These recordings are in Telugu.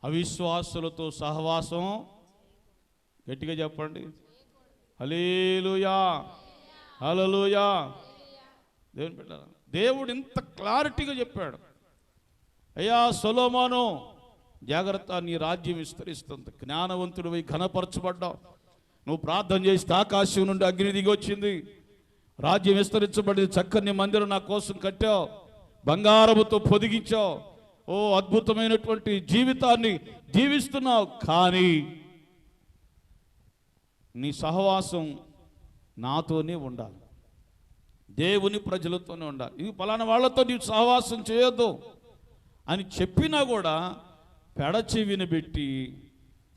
అవిశ్వాసులతో సహవాసం, గట్టిగా చెప్పండి, హల్లెలూయా, హల్లెలూయా. దేవుని బిడ్డలారా, దేవుడు ఇంత క్లారిటీగా చెప్పాడు, అయ్యా సొలొమోను జాగ్రత్త, నీ రాజ్యం విస్తరిస్తుంది, జ్ఞానవంతుడివై ఘనపరచబడ్డావు, నువ్వు ప్రార్థన చేస్తే ఆకాశం నుండి అగ్ని దిగి వచ్చింది, రాజ్యం విస్తరించబడింది, చక్కని మందిరం నా కోసం కట్టావు, బంగారముతో పొదిగించావు, ఓ అద్భుతమైనటువంటి జీవితాన్ని జీవిస్తున్నావు. కానీ నీ సహవాసం నాతోనే ఉండాలి, దేవుని ప్రజలతోనే ఉండాలి, ఇది పలానా వాళ్ళతో నీవు సహవాసం చేయొద్దు అని చెప్పినా కూడా పెడచెవిని పెట్టి,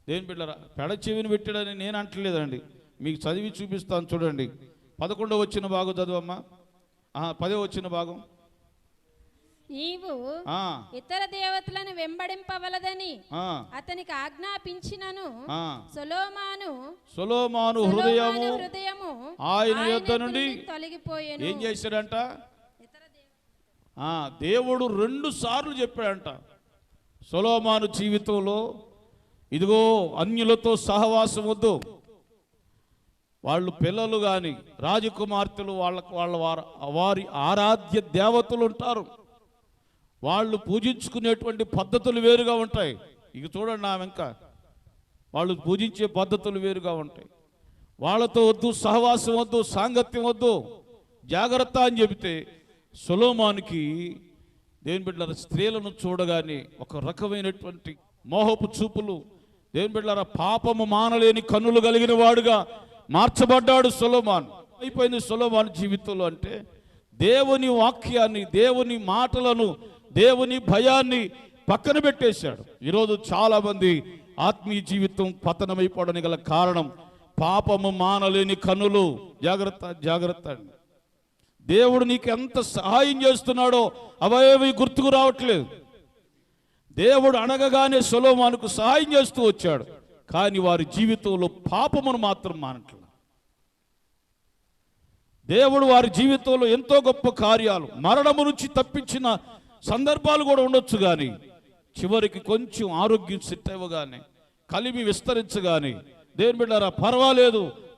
దేని బిడ్డరా పెడచెవిని పెట్టాడని నేను అంటలేదండి, మీకు చదివి చూపిస్తాను చూడండి. 11వ వచ్చిన భాగం చదువమ్మా, 10వ వచ్చిన భాగం. నీవు ఇతర దేవతలను వెంబడింపవలదని అతనికి ఆజ్ఞాపించినను సొలొమోను హృదయము ఆయన యొద్ద నుండి తొలగిపోయెను. ఏం చేశాడంట? దేవుడు 2 సార్లు చెప్పాడంట, సొలొమోను జీవితంలో ఇదిగో అన్యులతో సహవాసం వద్దు, వాళ్ళు పిల్లలు కానీ రాజకుమార్తెలు వారి ఆరాధ్య దేవతలు ఉంటారు, వాళ్ళు పూజించుకునేటువంటి పద్ధతులు వేరుగా ఉంటాయి. ఇక చూడండి, ఇంకా వాళ్ళు పూజించే పద్ధతులు వేరుగా ఉంటాయి, వాళ్ళతో వద్దు, సహవాసం వద్దు, సాంగత్యం వద్దు, జాగ్రత్త అని చెబితే సొలొమోనుకి దేవుని బిడ్డలారా స్త్రీలను చూడగానే ఒక రకమైనటువంటి మోహపు చూపులు, దేవుని బిడ్డలారా పాపము మానలేని కన్నులు కలిగిన వాడుగా మార్చబడ్డాడు సొలొమోను. అయిపోయింది సొలొమోను జీవితంలో అంటే దేవుని వాక్యాన్ని, దేవుని మాటలను, దేవుని భయాన్ని పక్కన పెట్టేశాడు. ఈరోజు చాలామంది ఆత్మీయ జీవితం పతనమైపోవడానికి గల కారణం పాపము మానలేని కన్నులు. జాగ్రత్త, జాగ్రత్త అండి. దేవుడు నీకు ఎంత సహాయం చేస్తున్నాడో అవేవి గుర్తుకు రావట్లేదు. దేవుడు అనగగానే సొలొమోనుకు సహాయం చేస్తూ వచ్చాడు, కానీ వారి జీవితంలో పాపమును మాత్రం మానట్లేదు. దేవుడు వారి జీవితంలో ఎంతో గొప్ప కార్యాలు, మరణము నుంచి తప్పించిన సందర్భాలు కూడా ఉండొచ్చు, కానీ చివరికి కొంచెం ఆరోగ్యం సెట్ అవ్వగానే, కలిమి విస్తరించగానే, దేవుని బిడ్డారా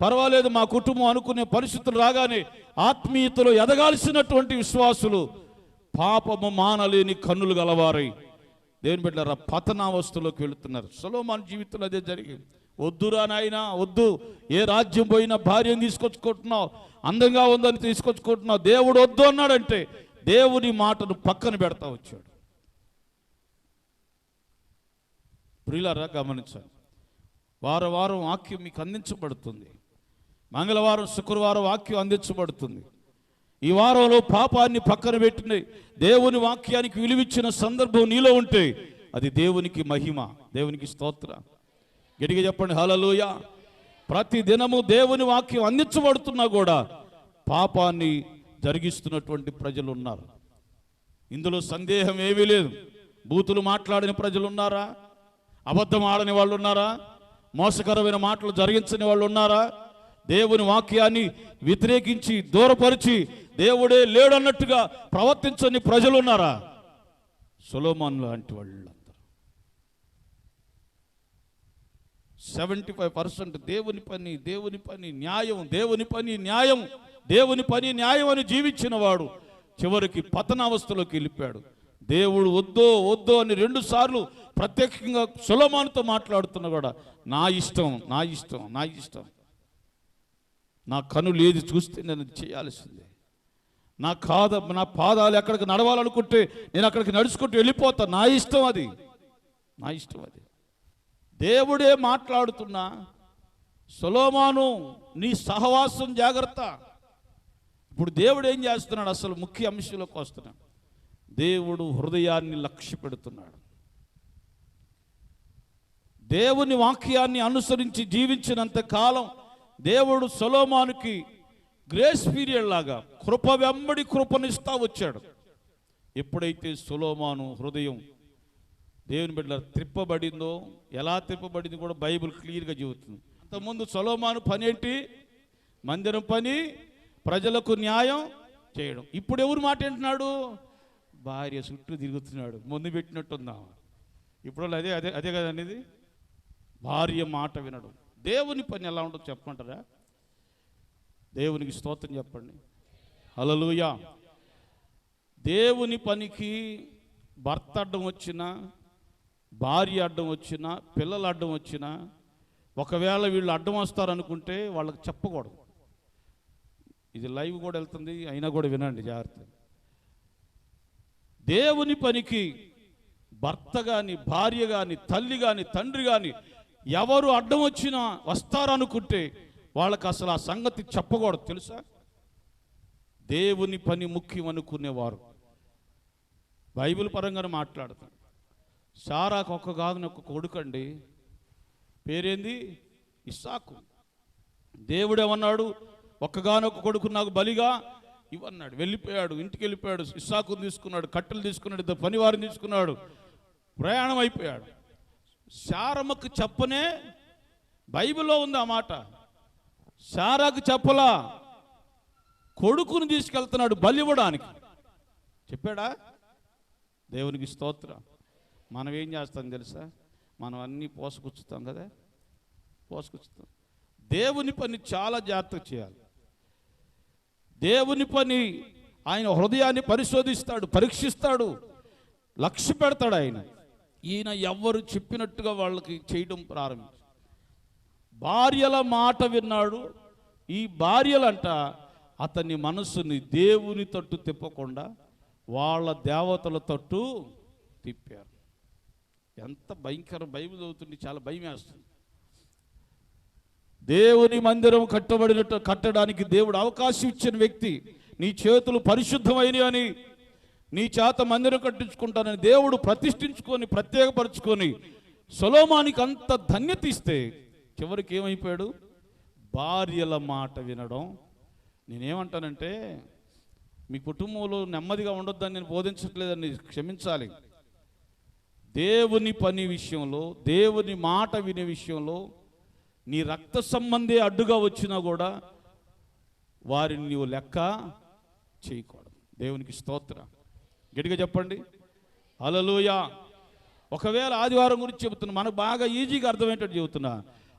పర్వాలేదు మా కుటుంబం అనుకునే పరిస్థితులు రాగానే ఆత్మీయతలో ఎదగాల్సినటువంటి విశ్వాసులు పాపము మానలేని కన్నులు గలవారై దేవుని బిడ్డారా పతనావస్థలోకి వెళుతున్నారు. సొలొమోను జీవితంలో అదే జరిగింది. వద్దురా నాయనా వద్దు, ఏ రాజ్యం పోయినా భార్యను తీసుకొచ్చుకుంటున్నావు, అందంగా ఉందని తీసుకొచ్చుకుంటున్నావు, దేవుడు వద్దు అన్నాడంటే దేవుని మాటను పక్కన పెడతా వచ్చాడు. ప్రియులారా గమనించండి, వారం వాక్యం మీకు అందించబడుతుంది, మంగళవారం శుక్రవారం వాక్యం అందించబడుతుంది. ఈ వారంలో పాపాన్ని పక్కన పెట్టిన దేవుని వాక్యానికి విలువిచ్చిన సందర్భం నీలో ఉంటే అది దేవునికి మహిమ, దేవునికి స్తోత్ర. గట్టిగా చెప్పండి హల్లెలూయా. ప్రతి దినము దేవుని వాక్యం అందించబడుతున్నా కూడా పాపాన్ని జరిగిస్తున్నటువంటి ప్రజలు ఉన్నారు, ఇందులో సందేహం ఏమీ లేదు. బూతులు మాట్లాడిన ప్రజలు ఉన్నారా? అబద్ధం ఆడని వాళ్ళు ఉన్నారా? మోసకరమైన మాటలు జరిగించని వాళ్ళు ఉన్నారా? దేవుని వాక్యాన్ని వ్యతిరేకించి దూరపరిచి దేవుడే లేడన్నట్టుగా ప్రవర్తించని ప్రజలు ఉన్నారా? సొలొమోను లాంటి వాళ్ళందరూ 75% దేవుని పని న్యాయం అని జీవించిన వాడు చివరికి పతనావస్థలోకి వెళ్ళిపోయాడు. దేవుడు వద్దో అని 2 సార్లు ప్రత్యేకంగా సొలొమోనుతో మాట్లాడుతున్నా కూడా నా ఇష్టం, నా కనులు ఏది చూస్తే నేను చేయాల్సిందే, నా పాదాలు ఎక్కడికి నడవాలనుకుంటే నేను అక్కడికి నడుచుకుంటూ వెళ్ళిపోతా, నా ఇష్టం అది. దేవుడే మాట్లాడుతున్నా సొలొమోను నీ సహవాసం జాగ్రత్త. ఇప్పుడు దేవుడు ఏం చేస్తున్నాడు? అసలు ముఖ్య అంశంలోకి వస్తున్నాడు. దేవుడు హృదయాన్ని లక్ష్య పెడుతున్నాడు. దేవుని వాక్యాన్ని అనుసరించి జీవించినంత కాలం దేవుడు సొలొమోనుకి గ్రేస్ పీరియడ్ లాగా కృప వెంబడి కృపనిస్తా వచ్చాడు. ఎప్పుడైతే సొలొమోను హృదయం దేవుని బిడ్డల త్రిప్పబడిందో, ఎలా త్రిప్పబడింది కూడా బైబిల్ క్లియర్గా చెబుతుంది. అంతకుముందు సొలొమోను పని ఏంటి? మందిరం పని, ప్రజలకు న్యాయం చేయడం. ఇప్పుడు ఎవరు మాట వింటున్నాడు? భార్య చుట్టూ తిరుగుతున్నాడు, ముందు పెట్టినట్టుందా? ఇప్పుడు అదే అదే అదే కదండి ఇది. భార్య మాట వినడం. దేవుని పని ఎలా ఉంటుందో చెప్పమంటారా? దేవునికి స్తోత్రం చెప్పండి. హల్లెలూయా. దేవుని పనికి భర్త అడ్డం వచ్చినా, భార్య అడ్డం వచ్చినా, పిల్లలు అడ్డం వచ్చినా, ఒకవేళ వీళ్ళు అడ్డం వస్తారనుకుంటే వాళ్ళకి చెప్పకూడదు. ఇది లైవ్ కూడా వెళ్తుంది, అయినా కూడా వినండి జాగ్రత్త. దేవుని పనికి భర్త కానీ, భార్య కానీ, తల్లి కానీ, తండ్రి కానీ ఎవరు అడ్డం వచ్చినా వస్తారనుకుంటే వాళ్ళకి అసలు ఆ సంగతి చెప్పకూడదు, తెలుసా? దేవుని పని ముఖ్యం అనుకునేవారు. బైబిల్ పరంగానే మాట్లాడతాం. సారాకు ఒక కొడుకండి, పేరేంది? ఇస్సాకు. దేవుడేమన్నాడు? ఒక్కగానొక్క కొడుకు నాకు బలిగా ఇవన్నాడు. వెళ్ళిపోయాడు, ఇంటికి వెళ్ళిపోయాడు. ఇస్సాకుని తీసుకున్నాడు, కట్టెలు తీసుకున్నాడు, ఇద్దరు పనివారిని తీసుకున్నాడు, ప్రయాణం అయిపోయాడు. శారమ్మకు చెప్పనే బైబిల్లో ఉంది ఆ మాట. శారాకు చెప్పలా, కొడుకుని తీసుకెళ్తున్నాడు బలి ఇవ్వడానికి. చెప్పాడా? దేవునికి స్తోత్రం. మనం ఏం చేస్తాం తెలుసా? మనం అన్నీ పోసుకొచ్చుతాం కదా, పోసుకొచ్చుతాం. దేవుని పని చాలా జాగ్రత్తగా చేయాలి. దేవుని పని ఆయన హృదయాన్ని పరిశోధిస్తాడు, పరీక్షిస్తాడు, లక్ష్య పెడతాడు ఆయన. ఈయన ఎవరు చెప్పినట్టుగా వాళ్ళకి చేయడం ప్రారంభించాడు. భార్యల మాట విన్నాడు. ఈ భార్యలంట అతని మనసుని దేవుని తట్టు తిప్పకుండా వాళ్ళ దేవతల తట్టు తిప్పారు. ఎంత భయంకర! బైబిల్ చదువుతుంది, చాలా భయం వేస్తుంది. దేవుని మందిరం కట్టడానికి దేవుడు అవకాశం ఇచ్చిన వ్యక్తి, నీ చేతులు పరిశుద్ధమైనవి అని, నీ చేత మందిరం కట్టించుకుంటానని దేవుడు ప్రతిష్ఠించుకొని ప్రత్యేకపరుచుకొని సొలొమోనుకి అంత ధన్యత ఇస్తే చివరికి ఏమైపోయాడు? భార్యల మాట వినడం. నేనేమంటానంటే, మీ కుటుంబంలో నెమ్మదిగా ఉండొద్దని నేను బోధించట్లేదని క్షమించాలి. దేవుని పని విషయంలో, దేవుని మాట వినే విషయంలో నీ రక్త సంబంధి అడ్డుగా వచ్చినా కూడా వారిని నీవు లెక్క చేయకూడదు. దేవునికి స్తోత్రం. గట్టిగా చెప్పండి హల్లెలూయా. ఒకవేళ ఆదివారం గురించి చెబుతున్నా, మనకు బాగా ఈజీగా అర్థమయ్యేటట్టు చెబుతున్నా.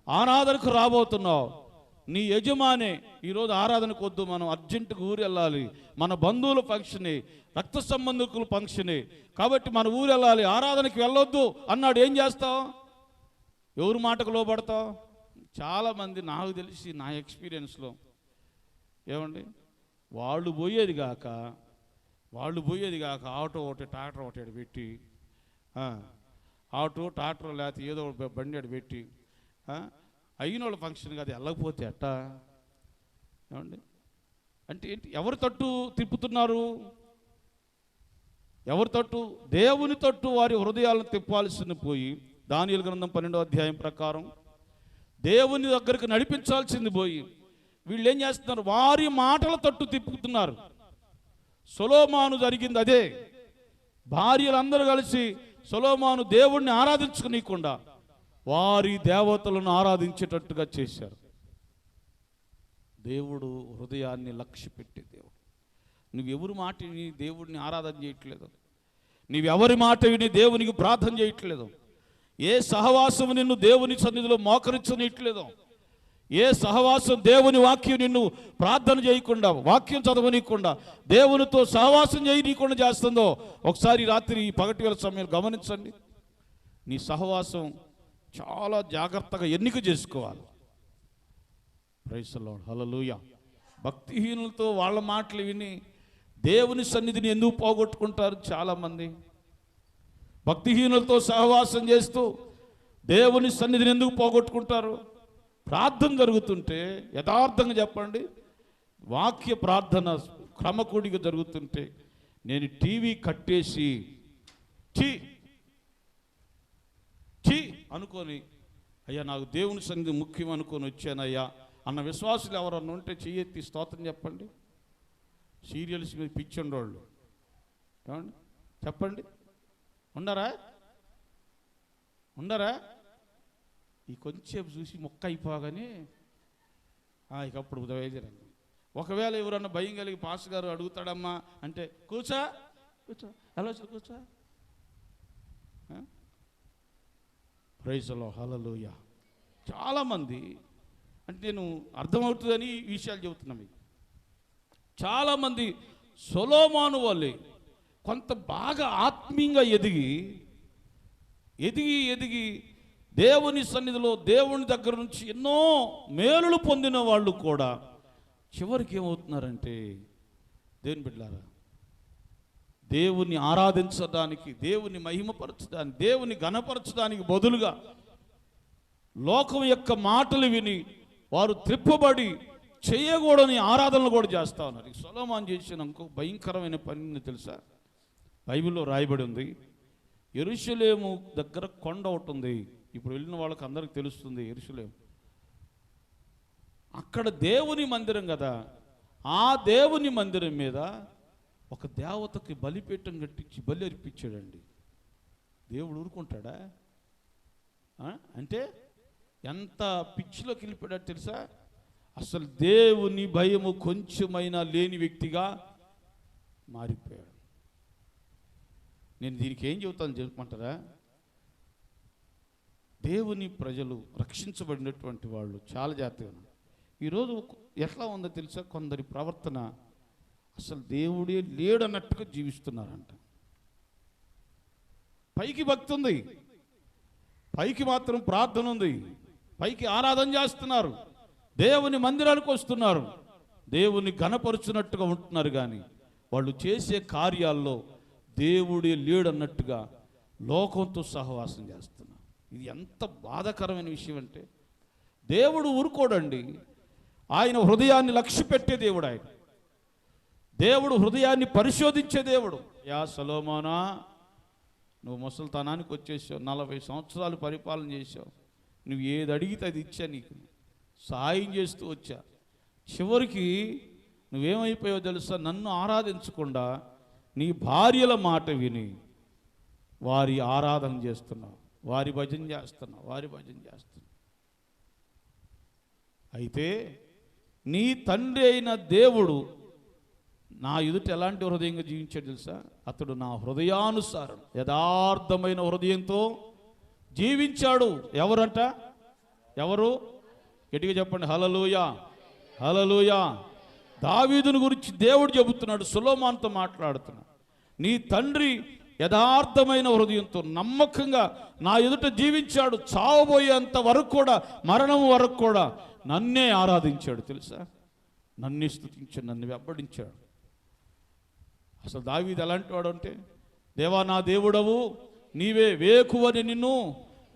ఆరాధనకు రాబోతున్నావు, నీ యజమానే ఈరోజు ఆరాధనకు వద్దు, మనం అర్జెంటుగా ఊరు వెళ్ళాలి, మన బంధువుల ఫంక్షనే, రక్త సంబంధికుల ఫంక్షనే, కాబట్టి మన ఊరు వెళ్ళాలి, ఆరాధనకి వెళ్ళొద్దు అన్నాడు. ఏం చేస్తావు? ఎవరి మాటకు లోబడతావు? చాలామంది నాకు తెలిసి, నా ఎక్స్పీరియన్స్లో ఏమండి, వాళ్ళు పోయేది కాక ఆటో ఒకటి ట్రాక్టర్ ఒకటి పెట్టి, ఆటో ట్రాక్టర్ లేకపోతే ఏదో బండి అడి పెట్టి అయిన వాళ్ళ ఫంక్షన్ కాదు వెళ్ళకపోతే ఎట్టా? ఏమండి, అంటే ఏంటి? ఎవరి తట్టు తిప్పుతున్నారు? ఎవరి తట్టు? దేవుని తట్టు వారి హృదయాలను తిప్పాల్సింది పోయి, దానియేలు గ్రంథం 12వ అధ్యాయం ప్రకారం దేవుని దగ్గరికి నడిపించాల్సింది పోయి వీళ్ళు ఏం చేస్తున్నారు? వారి మాటల తట్టు తిప్పుతున్నారు. సొలొమోను జరిగింది అదే. భార్యలందరూ కలిసి సొలొమోను దేవుణ్ణి ఆరాధించుకునీయకుండా వారి దేవతలను ఆరాధించేటట్టుగా చేశారు. దేవుడు హృదయాన్ని లక్ష్య పెట్టే దేవుడు. నువ్వెవరి మాట విని దేవుడిని ఆరాధన చేయట్లేదు, నీవెవరి మాట విని దేవునికి ప్రార్థన చేయట్లేదు, ఏ సహవాసం నిన్ను దేవుని సన్నిధిలో మోకరించనీయట్లేదు, ఏ సహవాసం దేవుని వాక్యం నిన్ను ప్రార్థన చేయకుండా, వాక్యం చదవనీయకుండా, దేవునితో సహవాసం చేయనీయకుండా చేస్తుందో ఒకసారి రాత్రి ఈ పగటి వేళ సమయం గమనించండి. నీ సహవాసం చాలా జాగ్రత్తగా ఎన్నిక చేసుకోవాలి. Praise the Lord. హల్లెలూయా. భక్తిహీనులతో వాళ్ళ మాటలు విని దేవుని సన్నిధిని ఎందుకు పోగొట్టుకుంటారు? చాలామంది భక్తిహీనులతో సహవాసం చేస్తూ దేవుని సన్నిధిని ఎందుకు పోగొట్టుకుంటారు? ప్రార్థన జరుగుతుంటే యథార్థంగా చెప్పండి, వాక్య ప్రార్థన క్రమకూడిగా జరుగుతుంటే నేను టీవీ కట్టేసి ఛీ అనుకొని, అయ్యా నాకు దేవుని సన్నిధి ముఖ్యం అనుకొని వచ్చానయ్యా అన్న విశ్వాసులు ఎవరన్నా ఉంటే చెయ్యెత్తి స్తోత్రం చెప్పండి. సీరియల్స్ మీద పిచ్చి ఉండేవాళ్ళు ఏమండి చెప్పండి, ఉండరా? ఈ కొంచెంసేపు చూసి మొక్క అయిపోగానే ఇక అప్పుడు ఉదయజరండి. ఒకవేళ ఎవరన్నా భయం కలిగి పాస్ గారు అడుగుతాడమ్మా అంటే కూర్చో ఎలా కూర్చో, ప్రైజ్ ది లార్డ్, హల్లెలూయా. చాలామంది అంటే నేను అర్థమవుతుందని ఈ విషయాలు చెబుతున్నాను మీకు. చాలామంది సొలొమోను వలె కొంత బాగా ఆత్మీయంగా ఎదిగి దేవుని సన్నిధిలో దేవుని దగ్గర నుంచి ఎన్నో మేలులు పొందిన వాళ్ళు కూడా చివరికి ఏమవుతున్నారంటే, దేవుని బిడ్డలారా, దేవుని ఆరాధించడానికి, దేవుని మహిమపరచడానికి, దేవుని ఘనపరచడానికి బదులుగా లోకం యొక్క మాటలు విని వారు త్రిప్పబడి చేయకూడని ఆరాధనలు కూడా చేస్తూ ఉన్నారు. సొలొమోను చేసిన ఇంకో భయంకరమైన పని తెలుసా? బైబిల్లో రాయబడి ఉంది. యెరూషలేము దగ్గర కొండ ఒకటి ఉంది. ఇప్పుడు వెళ్ళిన వాళ్ళకి అందరికి తెలుస్తుంది యెరూషలేము. అక్కడ దేవుని మందిరం కదా, ఆ దేవుని మందిరం మీద ఒక దేవతకి బలిపీఠం కట్టించి బలి అర్పించాడండి. దేవుడు ఊరుకుంటాడా? అంటే ఎంత పిచ్చిలోకి వెళ్ళిపోయాడు తెలుసా? అసలు దేవుని భయము కొంచెమైనా లేని వ్యక్తిగా మారిపోయాడు. నేను దీనికి ఏం చెబుతాను చెప్పమంటారా? దేవుని ప్రజలు రక్షించబడినటువంటి వాళ్ళు చాలా జాగ్రత్తగా ఉన్నారు. ఈరోజు ఎట్లా ఉందో తెలుసా? కొందరి ప్రవర్తన అసలు దేవుడే లేడన్నట్టుగా జీవిస్తున్నారంట. పైకి భక్తి ఉంది, పైకి మాత్రం ప్రార్థన ఉంది, పైకి ఆరాధన చేస్తున్నారు, దేవుని మందిరానికి వస్తున్నారు, దేవుని ఘనపరుచున్నట్టుగా ఉంటున్నారు. కానీ వాళ్ళు చేసే కార్యాల్లో దేవుడే లేడన్నట్టుగా లోకంతో సహవాసం చేస్తున్నారు. ఇది ఎంత బాధాకరమైన విషయం అంటే, దేవుడు ఊరుకోడండి. ఆయన హృదయాన్ని లక్ష్య పెట్టే దేవుడు. ఆయన దేవుడు హృదయాన్ని పరిశోధించే దేవుడు. యా సొలొమోనా, నువ్వు ముసలితనానికి వచ్చేసావు, 40 సంవత్సరాలు పరిపాలన చేసావు, నువ్వు ఏది అడిగితే అది ఇచ్చా, నీకు సహాయం చేస్తూ వచ్చా. చివరికి నువ్వేమైపోయావో తెలుసా? నన్ను ఆరాధించకుండా నీ భార్యల మాట విని వారి ఆరాధన చేస్తున్నావు, వారి భజన చేస్తున్నావు. అయితే నీ తండ్రి అయిన దేవుడు నా ఎదుట ఎలాంటి హృదయంగా జీవించాడు తెలుసా? అతడు నా హృదయానుసారం యథార్థమైన హృదయంతో జీవించాడు. ఎవరంట? ఎవరు? గట్టిగా చెప్పండి, హల్లెలూయా, హల్లెలూయా. దావీదుని గురించి దేవుడు చెబుతున్నాడు, సొలొమోనుతో మాట్లాడుతున్నాడు. నీ తండ్రి యథార్థమైన హృదయంతో నమ్మకంగా నా ఎదుట జీవించాడు. చావబోయేంత వరకు కూడా, మరణం వరకు కూడా నన్నే ఆరాధించాడు తెలుసా? నన్నే స్తుతించాడు, నన్ను వెంబడించాడు. అసలు దావీదు ఎలాంటి వాడు అంటే, దేవా నా దేవుడవు నీవే, వేకువని నిన్ను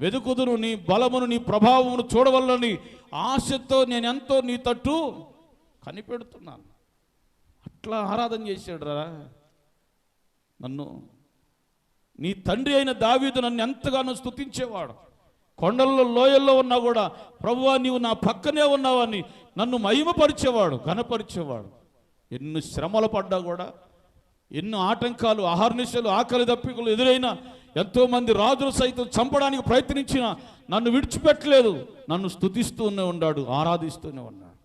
వెదుకుదును, నీ బలమును నీ ప్రభావమును చూడవల్లని ఆశతో నేనెంతో నీ తట్టు కనిపెడుతున్నాను. అట్లా ఆరాధన చేశాడు రా నన్ను. నీ తండ్రి అయిన దావీదు నన్ను ఎంతగానో స్తుతించేవాడు. కొండల్లో లోయల్లో ఉన్నా కూడా, ప్రభువా నీవు నా పక్కనే ఉన్నావని నన్ను మహిమపరిచేవాడు, ఘనపరిచేవాడు. ఎన్ని శ్రమలు పడ్డా కూడా, ఎన్నో ఆటంకాలు, అహర్నిశలు, ఆకలి దప్పికలు ఎదురైనా, ఎంతోమంది రాజులు సైతం చంపడానికి ప్రయత్నించిన నన్ను విడిచిపెట్టలేదు. నన్ను స్తుతిస్తూనే ఉన్నాడు, ఆరాధిస్తూనే ఉన్నాడు.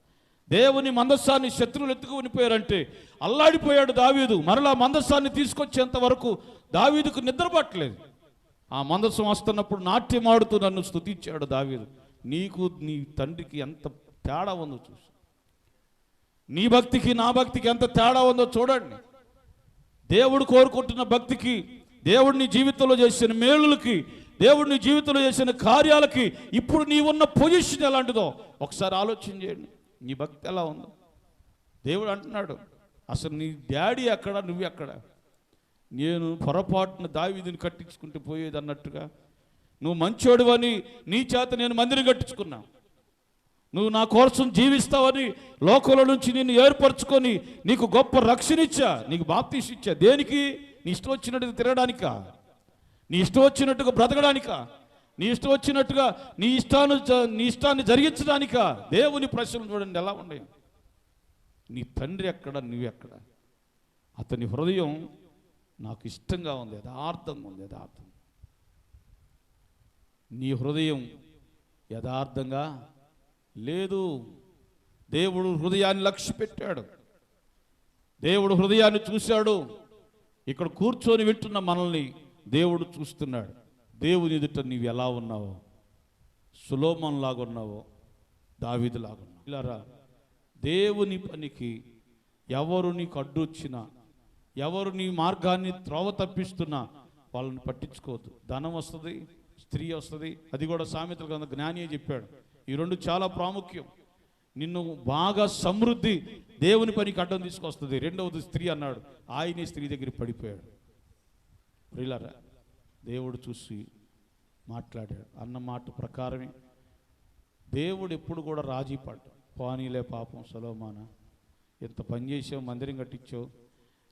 దేవుని మందస్సాన్ని శత్రువులు ఎత్తుకునిపోయారంటే అల్లాడిపోయాడు దావీదు. మరలా మందస్సాన్ని తీసుకొచ్చేంత వరకు దావీదుకు నిద్ర పట్టలేదు. ఆ మందస్సం వస్తున్నప్పుడు నాట్యమాడుతూ నన్ను స్తుతించాడు దావీదు. నీకు నీ తండ్రికి ఎంత తేడా ఉందో చూసి, నీ భక్తికి నా భక్తికి ఎంత తేడా ఉందో చూడండి. దేవుడు కోరుకుంటున్న భక్తికి, దేవుడిని జీవితంలో చేసిన మేలులకి, దేవుడిని జీవితంలో చేసిన కార్యాలకి ఇప్పుడు నీవున్న పొజిషన్ ఎలాంటిదో ఒకసారి ఆలోచన చేయండి. నీ భక్తి ఎలా ఉందో? దేవుడు అంటున్నాడు, అసలు నీ డాడీ ఎక్కడ, నువ్వు ఎక్కడ? నేను పొరపాటున దావీదుని కట్టించుకుంటూ పోయేది అన్నట్టుగా, నువ్వు మంచోడువని నీ చేత నేను మందిరం కట్టించుకున్నా, నువ్వు నా కోసం జీవిస్తావని లోకంలో నుంచి నిన్ను ఏర్పరచుకొని నీకు గొప్ప రక్షణ ఇచ్చా, నీకు బాప్తీసు ఇచ్చా. దేనికి? నీ ఇష్టం వచ్చినట్టుగా తిరగడానికా? నీ ఇష్టం వచ్చినట్టుగా బ్రతకడానికా? నీ ఇష్టం వచ్చినట్టుగా నీ ఇష్టాన్ని జరిగించడానికా? దేవుని ప్రశ్నలు చూడండి ఎలా ఉన్నాయి. నీ తండ్రి ఎక్కడ, నువ్వెక్కడ? అతని హృదయం నాకు ఇష్టంగా ఉంది, యథార్థంగా ఉంది. యథార్థం. నీ హృదయం యథార్థంగా లేదు. దేవుడు హృదయాన్ని లక్ష్య పెట్టాడు, దేవుడు హృదయాన్ని చూశాడు. ఇక్కడ కూర్చొని వింటున్న మనల్ని దేవుడు చూస్తున్నాడు. దేవుని ఎదుట నీవు ఎలా ఉన్నావో సొలొమోను లాగున్నావో దావీదు లాగున్నావు. ఇలారా, దేవుని పనికి ఎవరు నీకు అడ్డొచ్చినా, ఎవరు నీ మార్గాన్ని త్రోవ తప్పిస్తున్నా వాళ్ళని పట్టించుకోవద్దు. ధనం వస్తుంది, స్త్రీ వస్తుంది, అది కూడా సామెతల గ్రంథం జ్ఞానియే చెప్పాడు. ఈ రెండు చాలా ప్రాముఖ్యం. నిన్ను బాగా సమృద్ధి దేవుని పనికి అడ్డం తీసుకొస్తుంది. రెండవది స్త్రీ అన్నాడు, ఆయనే స్త్రీ దగ్గర పడిపోయాడు. ప్రియులారా, దేవుడు చూసి మాట్లాడాడు. అన్న మాట ప్రకారమే దేవుడు ఎప్పుడు కూడా రాజీ పడ్డాడు. పోనీలే పాపం సొలొమోనా, ఎంత పని చేసావు, మందిరం కట్టించావు,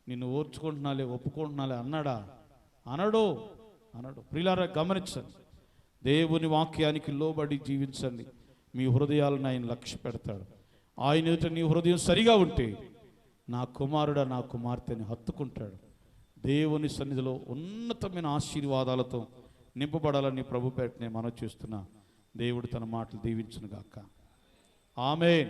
నిన్ను ఓర్చుకుంటున్నాలే, ఒప్పుకుంటున్నాలే అన్నాడా? అనడు. ప్రియులారా, గమనించండి. దేవుని వాక్యానికి లోబడి జీవించండి. మీ హృదయాలను ఆయన లక్ష్య పెడతాడు. ఆయన ఎదుట నీ హృదయం సరిగా ఉంటే నా కుమారుడా, నా కుమార్తెని హత్తుకుంటాడు. దేవుని సన్నిధిలో ఉన్నతమైన ఆశీర్వాదాలతో నింపబడాలని ప్రభు పేటనే మనం చూస్తున్నా. దేవుడు తన మాటలు దీవించును గాక. ఆమేన్.